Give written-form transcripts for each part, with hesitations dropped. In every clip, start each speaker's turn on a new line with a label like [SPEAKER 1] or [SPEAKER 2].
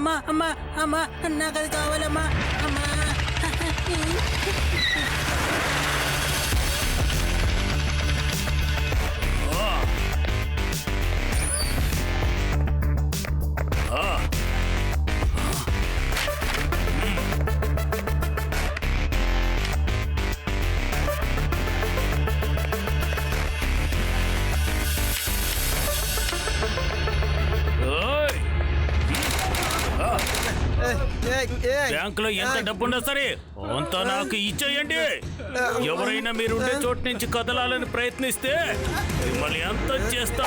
[SPEAKER 1] అమ్మా అమ్మా అమ్మా నాకు అది కావాలమ్మా అమ్మా.
[SPEAKER 2] బ్యాంకులో ఎంత డబ్బున్నా సరే అంతా నాకు ఇచ్చేయండి. ఎవరైనా మీరు ఉండే చోటు నుంచి కదలాలని ప్రయత్నిస్తే మిమ్మల్ని ఎంత చేస్తా.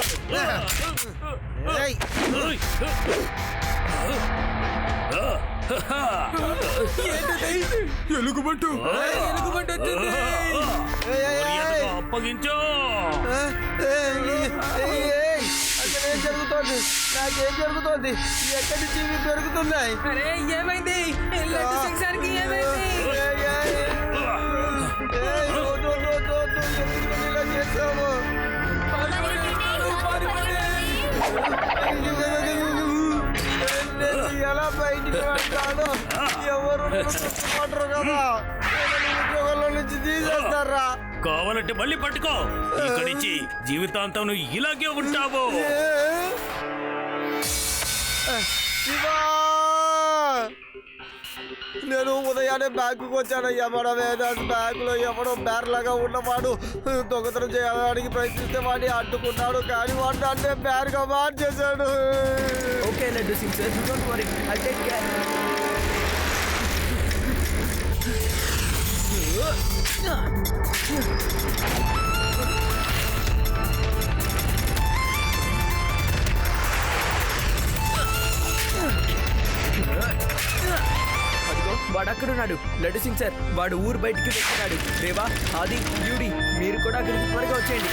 [SPEAKER 3] ఎలుగుబంటు
[SPEAKER 2] అప్పగించో.
[SPEAKER 4] ఏం జరుగుతోంది? నాకేం జరుగుతోంది? ఎక్కడి నుంచి ఇవి పెరుగుతున్నాయి?
[SPEAKER 1] ఏమైంది?
[SPEAKER 4] ఇలా చేసాము. ఎలా బయటికి వెళ్తాను? ఎవరు గుర్తుపట్టరు కదా, ఉద్యోగంలో నుంచి తీసేస్తారా?
[SPEAKER 2] కావాలంటే మళ్ళీ పట్టుకో. ఇక్కడి నుంచి జీవితాంతం నువ్వు ఇలాగే ఉంటావు.
[SPEAKER 4] శివా, నేను ఉదయాన్నే బ్యాంకుకి వచ్చానయ్యా. మన వేదాంత్ బ్యాంకులో ఎవడో బేర్లాగా ఉన్నవాడు దొంగతనం చేయడానికి ప్రయత్నిస్తే వాడిని అడ్డుకున్నాడు, కానీ వాడు నన్నే బేర్గా మార్చేశాడు.
[SPEAKER 5] Okay Laddu Singh sir, don't worry, I take care. వాడు అక్కడున్నాడు లడ్డు సింగ్ సార్. వాడు ఊరు బయటికి వెళ్తున్నాడు. రేవా, ఆది, బ్యూటీ, మీరు కూడా అక్కడికి త్వరగా వచ్చేయండి.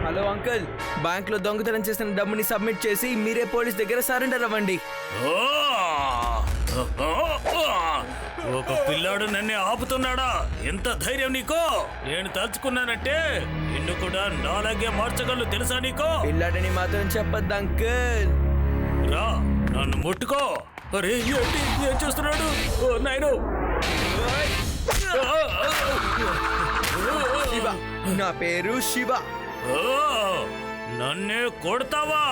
[SPEAKER 5] హలో అంకుల్, బ్యాంక్ లో దొంగతనం చేసిన డబ్బుని సబ్మిట్ చేసి మీరే పోలీస్ దగ్గర సరెండర్ అవ్వండి.
[SPEAKER 2] ఒక పిల్లాడు నన్ను ఆపుతున్నాడా? ఎంత ధైర్యం నీకో? నేను తలుచుకున్నానంటే నిన్ను కూడా నాలాగే మార్చగలను, తెలుసా నీకో?
[SPEAKER 5] పిల్లాడని మాత్రం చెప్పద్దు అంకుల్.
[SPEAKER 2] రా, నన్ను ముట్టుకో. అరే ఏంటి, ఏం చేస్తున్నాడు? నాయను,
[SPEAKER 5] శివ, నా పేరు శివ.
[SPEAKER 2] నన్నే కొడతావా?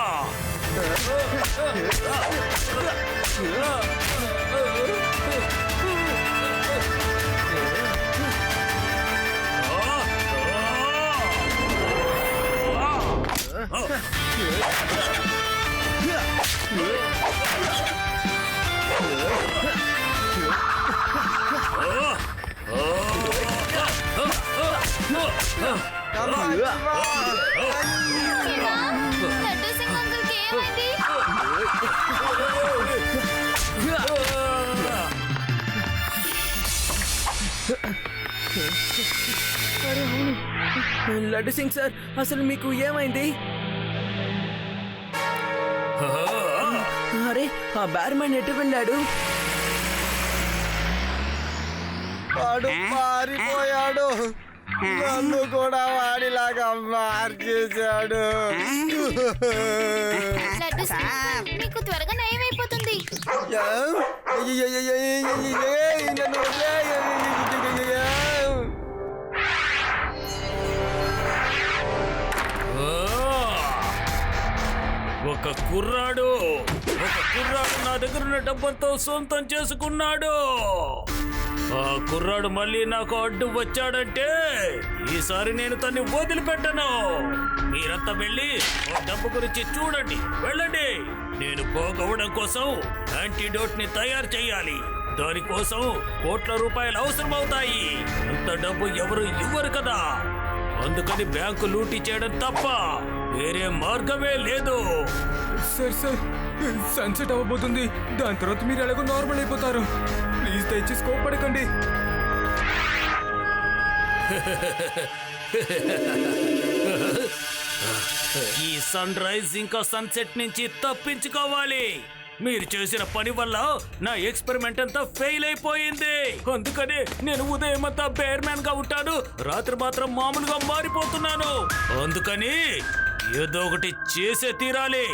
[SPEAKER 5] లడ్డు సింగ్ సార్, అసలు మీకు ఏమైంది? అరే, ఆ బ్యార్మన్ ఎటు వెళ్ళాడు?
[SPEAKER 4] వాడు మారిపోయాడు, నన్ను కూడా వాడిలాగా మార్చేశాడు.
[SPEAKER 6] నీకు త్వరగా నయమైపోతుంది.
[SPEAKER 2] ఒక కుర్రాడు నా దగ్గర ఉన్న డబ్బంతో సొంతం చేసుకున్నాడు. ఆ కుర్రాడు మళ్ళీ నాకు అడ్డు వచ్చాడంటే ఈసారి నేను తన్ని వదిలిపెట్టను. మీరంతా వెళ్ళి డబ్బు గురించి చూడండి, వెళ్ళండి. నేను పోగొవడం కోసం యాంటీడోట్ ని తయారు చేయాలి. దానికోసం కోట్ల రూపాయలు అవసరం అవుతాయి. అంత డబ్బు ఎవరు ఇవ్వరు కదా, అందుకని బ్యాంకు లూటీ చేయడం తప్ప వేరే మార్గమే లేదు.
[SPEAKER 3] సార్ సార్, సన్సెట్ అవ్వబోతుంది. దాని తర్వాత మీరు ఎలాగో నార్మల్ అయిపోతారు. ప్లీజ్ దయచేసి కోపడకండి.
[SPEAKER 2] ఈ సన్ రైజ్ ఇంకా సన్సెట్ నుంచి తప్పించుకోవాలి. మీరు చేసిన పని వల్ల నా ఎక్స్పెరిమెంట్ అంతా ఫెయిల్ అయిపోయింది. అందుకని నేను ఉదయం అంతా బేర్ మ్యాన్ గా ఉంటాను, రాత్రి మాత్రం మామూలుగా మారిపోతున్నాను. అందుకని ఏదో ఒకటి చేసే తీరాలి.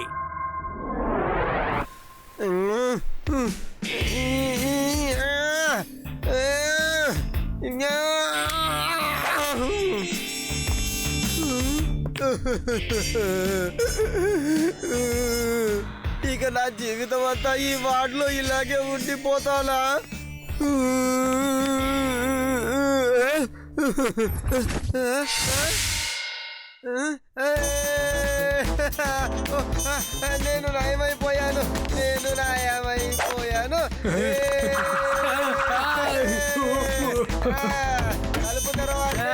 [SPEAKER 4] ఇక నా జీవితం అంతా ఈ వార్డులో ఇలాగే ఉండిపోతానా? నేను నయమైపోయాను. తలుపు తెరవండి.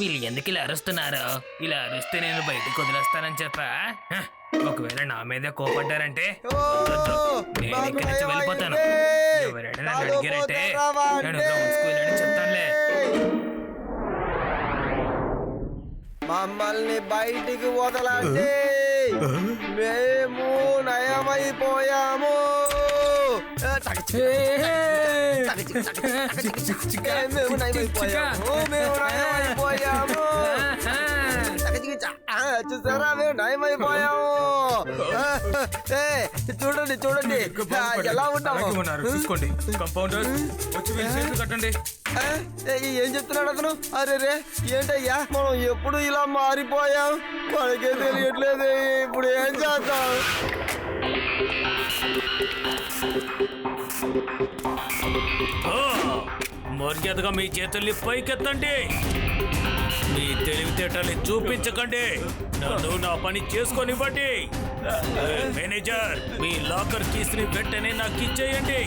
[SPEAKER 7] వీళ్ళు ఎందుకు ఇలా అరుస్తున్నారు? ఇలా అరుస్తే నేను బయటకు వదిలేస్తానని చెప్పా. ఒకవేళ నా మీదే కోపడ్డారంటే నేను ఇక్కడి నుంచి వెళ్ళిపోతాను. ఎవరైనా నన్ను అడిగారంటే నేను గ్రౌండ్ స్కూల్ అని చెప్తానులే.
[SPEAKER 4] మమ్మల్ని బయటికి వదలండి. మేము నయమైపోయాము. చూసారా, మేము నయమైపోయాము. చూడండి చూడండి ఎలా ఉన్నాము.
[SPEAKER 3] చూసుకోండి. కంపౌండర్ వచ్చి వీళ్ళ చేతులు కట్టండి.
[SPEAKER 4] ఏం చెప్తున్నాడు అతను? అరే రే, ఏంటయ్యా మనం ఎప్పుడు ఇలా మారిపోయాం? మనకే తెలియట్లేదు. ఇప్పుడు ఏం చేద్దాం?
[SPEAKER 2] మర్యాదగా మీ చేతుల్ని పైకెత్తండి. మీ తెలివితేటల్ని చూపించకండి. నన్ను నా పని చేసుకొనివ్వండి. మేనేజర్, మీ లాకర్ కీస్ ని వెంటనే నాకు ఇచ్చేయండి.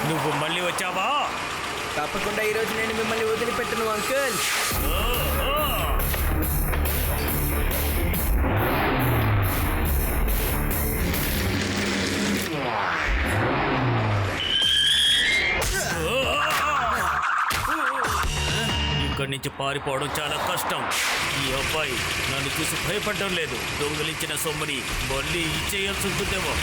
[SPEAKER 2] నువ్వు మళ్ళీ వచ్చావా?
[SPEAKER 5] తప్పకుండా ఈరోజు నేను మిమ్మల్ని వదిలిపెట్టను అంకుల్.
[SPEAKER 2] ఇక్కడి నుంచి పారిపోవడం చాలా కష్టం. ఈ అబ్బాయి నన్ను చూసి భయపడడం లేదు. దొంగిలించిన సొమ్ముని మళ్ళీ ఇచ్చేయాల్సి ఉంటుందేమో.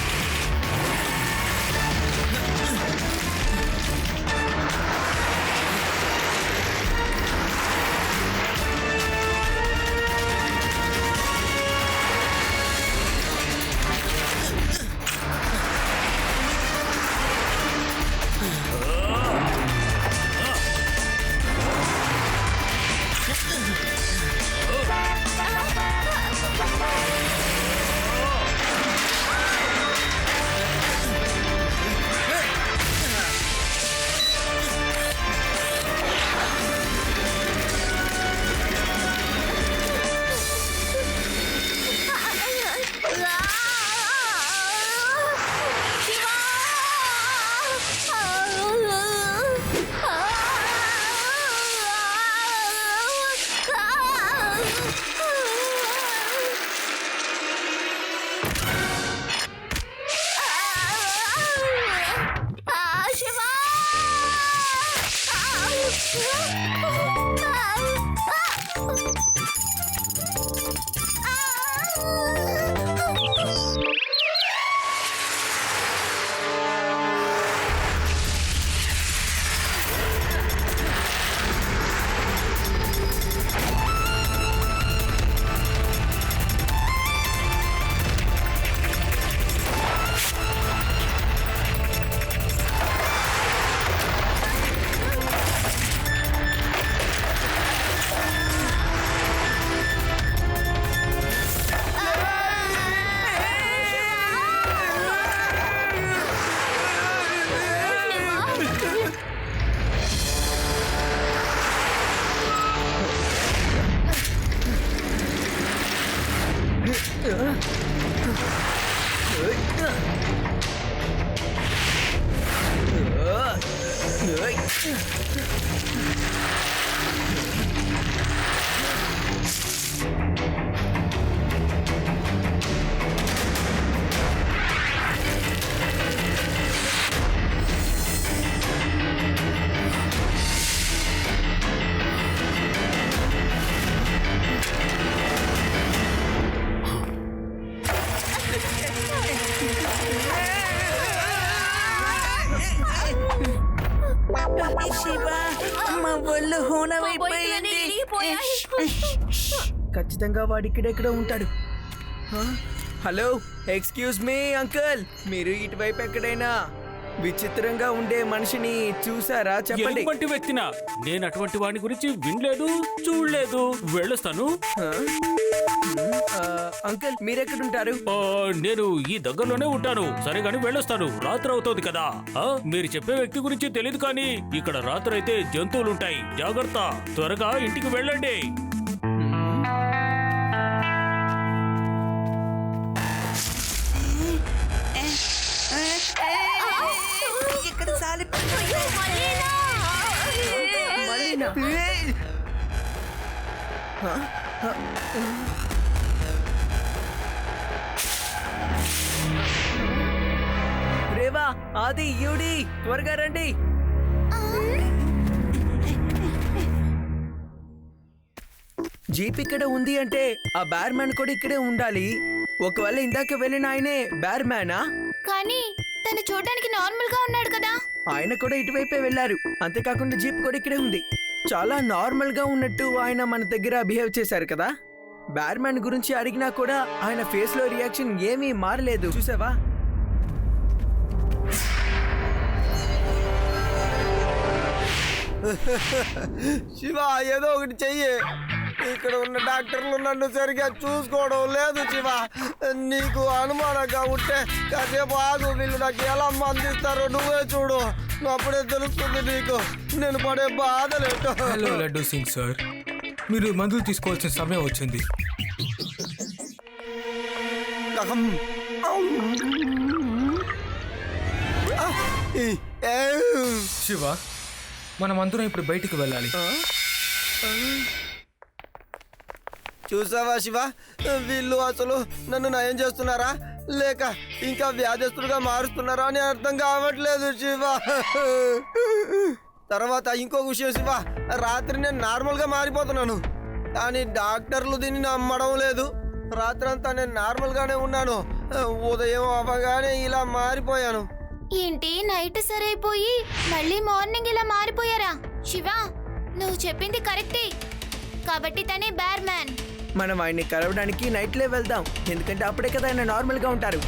[SPEAKER 1] మా ఒళ్ళు హోనమైపోయింది.
[SPEAKER 5] ఖచ్చితంగా వాడు ఇక్కడెక్కడ ఉంటాడు. హలో, ఎక్స్క్యూజ్ మీ అంకుల్, మీరు ఇటువైపు ఎక్కడైనా విచిత్రంగా ఉండే మనిషిని చూసారా చెప్పండి.
[SPEAKER 2] ఎటువంటి వ్యక్తినా? నేను అటువంటి వాడి గురించి వినలేదు, చూడలేదు. వెళ్ళొస్తాను.
[SPEAKER 5] అంకుల్ మీరెక్కడుంటారు?
[SPEAKER 2] నేను ఈ దగ్గరలోనే ఉంటాను. సరే గాని వెళ్ళొస్తాను. రాత్రి అవుతోంది కదా. మీరు చెప్పే వ్యక్తి గురించి తెలియదు కానీ ఇక్కడ రాత్రి అయితే జంతువులుంటాయి. జాగ్రత్త. త్వరగా ఇంటికి వెళ్ళండి.
[SPEAKER 1] ఇక్కడ సాలి
[SPEAKER 5] రేవా, ఆది, యూడి, త్వరగా రండి. జీప్ ఇక్కడ ఉంది అంటే ఆ బ్యార్ మ్యాన్ కూడా ఇక్కడే ఉండాలి. ఒకవేళ ఇందాక వెళ్ళిన ఆయనే బ్యార్ మ్యానా?
[SPEAKER 6] కానీ తను చూడడానికి నార్మల్ గా ఉన్నాడు కదా.
[SPEAKER 5] ఆయన కూడా ఇటువైపే వెళ్ళారు. అంతేకాకుండా జీప్ కూడా ఇక్కడే ఉంది. చాలా నార్మల్ గా ఉన్నట్టు ఆయన మన దగ్గర బిహేవ్ చేశారు కదా. బ్యార్ మ్యాన్ గురించి అడిగినా కూడా ఆయన ఫేస్ లో రియాక్షన్ ఏమీ మారలేదు. చూసావా?
[SPEAKER 4] శివ, ఏదో ఒకటి చెయ్యి. ఇక్కడ ఉన్న డాక్టర్లు నన్ను సరిగా చూసుకోవడం లేదు శివ. నీకు అనుమానంగా ఉంటే కాసేపు ఆగు. వీళ్ళు నాకు ఎలా మందిస్తారో నువ్వే చూడు. అప్పుడే తెలుస్తుంది నీకు నేను పడే బాధలేటో.
[SPEAKER 3] హలో లడ్డు సింగ్ సార్, మీరు మందులు తీసుకోవాల్సిన సమయం వచ్చింది. శివ, మనం అందరం ఇప్పుడు బయటికి వెళ్ళాలి.
[SPEAKER 4] చూసావా శివ, వీళ్ళు అసలు నన్ను నయం చేస్తున్నారా లేక ఇంకా వ్యాధస్తులుగా మారుస్తున్నారా అని అర్థం కావట్లేదు శివ. తర్వాత ఇంకో విషయం శివ, రాత్రి నేను నార్మల్గా మారిపోతున్నాను కానీ డాక్టర్లు దీన్ని నమ్మడం లేదు. రాత్రంతా నేను నార్మల్గానే ఉన్నాను. ఉదయం అవ్వగానే ఇలా మారిపోయాను.
[SPEAKER 6] ఏంటి నైట్ సరైపోయి మళ్ళీ మార్నింగ్ ఇలా మారిపోయారా? శివ, నువ్వు చెప్పింది కరెక్టే. కాబట్టి తనే బ్యార్ మ్యాన్.
[SPEAKER 5] మనం ఆయన్ని కలవడానికి నైట్లే వెళ్దాం, ఎందుకంటే అప్పుడే కదా ఆయన నార్మల్ గా ఉంటారు.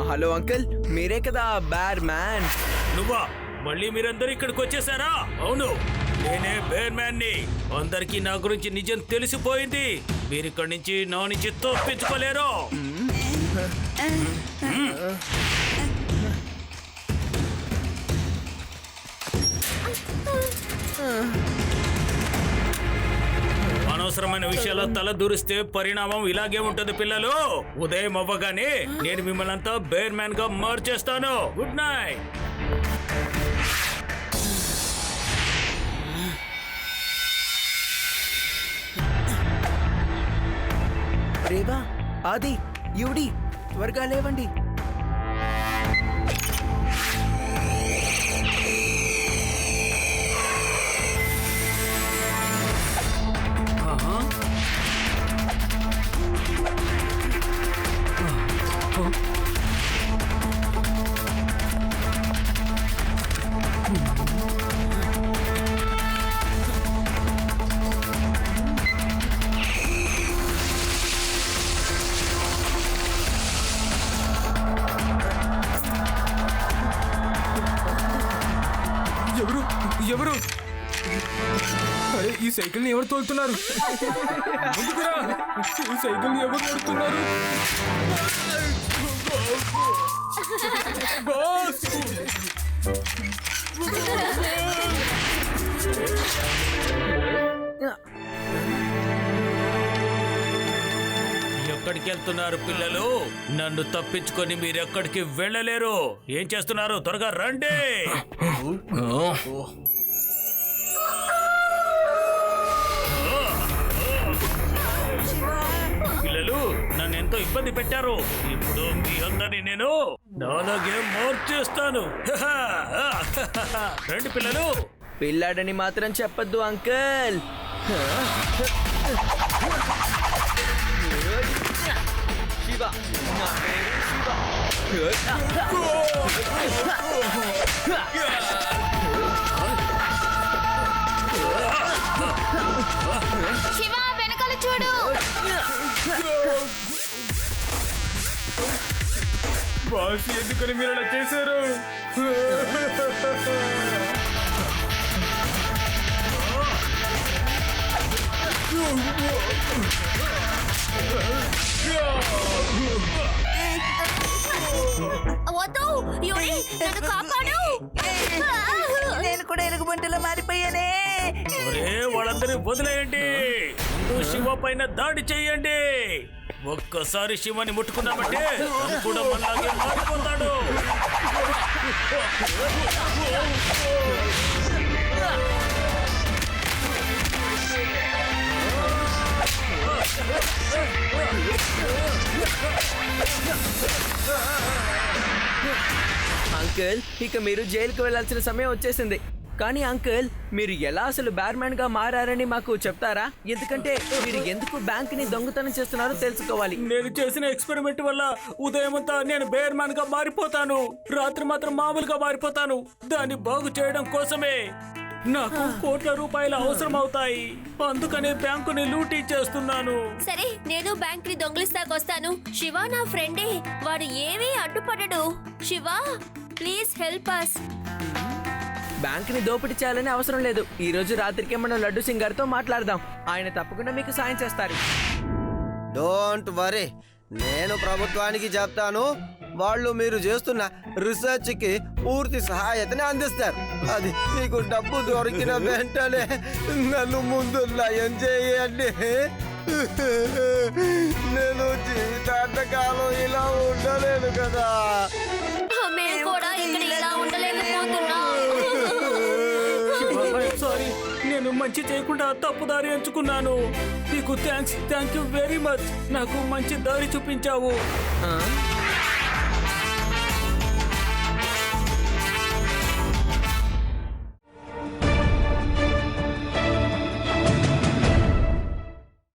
[SPEAKER 5] హలో అంకుల్, మీరే కదా బ్యార్ మ్యాన్?
[SPEAKER 2] నువ్వా? మళ్ళీ మీరందరూ ఇక్కడికి వచ్చేసారా? అవును, నేనే బేర్ మ్యాన్ ని. అందరికీ నా గురించి నిజం తెలిసిపోయింది. మీరు ఇక్కడి నుంచి నా నుంచి తప్పించుకోలేరు. అనవసరమైన విషయాల్లో తల దూరిస్తే పరిణామం ఇలాగే ఉంటుంది పిల్లలు. ఉదయం అవ్వగానే నేను మిమ్మల్ని అంతా బేర్ మ్యాన్ గా మార్చేస్తాను. Good night.
[SPEAKER 5] రేవా, ఆది, యూడి, త్వరగా లేవండి.
[SPEAKER 3] సైకిల్ని ఎవరు తోలుతున్నారు? ముందుకురా! ఈ సైకిల్ని ఎవరు తోలుతున్నారు? బాస్!
[SPEAKER 2] ఎక్కడికి వెళ్తున్నారు పిల్లలు? నన్ను తప్పించుకొని మీరెక్కడికి వెళ్ళలేరు. ఏం చేస్తున్నారు? త్వరగా రండి. పిల్లలు నన్ను ఎంతో ఇబ్బంది పెట్టారు. ఇప్పుడు మీ అందరినీ నేను నాలాగే మార్చేస్తాను. రండి పిల్లలు.
[SPEAKER 5] పిల్లాడని మాత్రం చెప్పొద్దు అంకుల్. శివ, నా పేరు శివ.
[SPEAKER 6] శివ వెనకాల చూడు.
[SPEAKER 3] బాస్, ఎందుకని మీరు అలా చేశారు?
[SPEAKER 6] వద్దు యూరి, నన్ను కాపాడు.
[SPEAKER 1] నేను కూడా ఎలుగుబంటిలో మారిపోయానే.
[SPEAKER 2] ఒరే వాళ్ళందరినీ వదిలేయండి. ముందు శివ పైన దాడి చెయ్యండి. ఒక్కసారి శివని ముట్టుకున్నామంటే తను కూడా మనలాగే మారిపోతాడు.
[SPEAKER 5] అంకుల్, ఇక మీరు జైలుకు వెళ్ళాల్సిన సమయం వచ్చేసింది. కానీ అంకుల్, మీరు ఎలా అసలు బ్యార్మ్యాన్ గా మారారని మాకు చెప్తారా? ఎందుకంటే మీరు ఎందుకు బ్యాంక్ ని దొంగతనం చేస్తున్నారో తెలుసుకోవాలి.
[SPEAKER 2] నేను చేసిన ఎక్స్పెరిమెంట్ వల్ల ఉదయం అంతా నేను బేర్మాన్ గా మారిపోతాను, రాత్రి మాత్రం మామూలుగా మారిపోతాను. దాన్ని బాగు చేయడం కోసమే నాకు కోట్ల రూపాయలు అవసరం అవుతాయి. అందుకనే బ్యాంకుని లూటీ చేస్తున్నాను.
[SPEAKER 8] సరే, నేను బ్యాంక్ ని దొంగిలిస్తాకొస్తాను. శివ నా ఫ్రెండే, వాడు ఏమీ అడ్డుపడడు. Shiva, please help us.
[SPEAKER 5] Bank ని దోపిడీ చేయాలని అవసరం లేదు. ఈ రోజు రాత్రికే మనం లడ్డు సింగ్ గారితో మాట్లాడదాం. ఆయన తప్పకుండా మీకు సాయం చేస్తారు.
[SPEAKER 4] డోంట్ వరీ, నేను ప్రభుత్వానికి చెప్తాను. వాళ్ళు మీరు చేస్తున్న రీసెర్చ్ కి పూర్తి సహాయతని అందిస్తారు. అది మీకు డబ్బు దొరికిన వెంటనే నన్ను ముందు లయం చేయండి. నేను జీవితాంతకాలం ఇలా ఉండలేను కదా.
[SPEAKER 8] మేము కూడా ఇక్కడ ఇలా ఉండలేకపోతున్నాం.
[SPEAKER 2] సారీ, నేను మంచి చేయకుండా తప్పు దారి ఎంచుకున్నాను. నీకు థ్యాంక్ యూ వెరీ మచ్. నాకు మంచి దారి చూపించావు.
[SPEAKER 5] ఆ?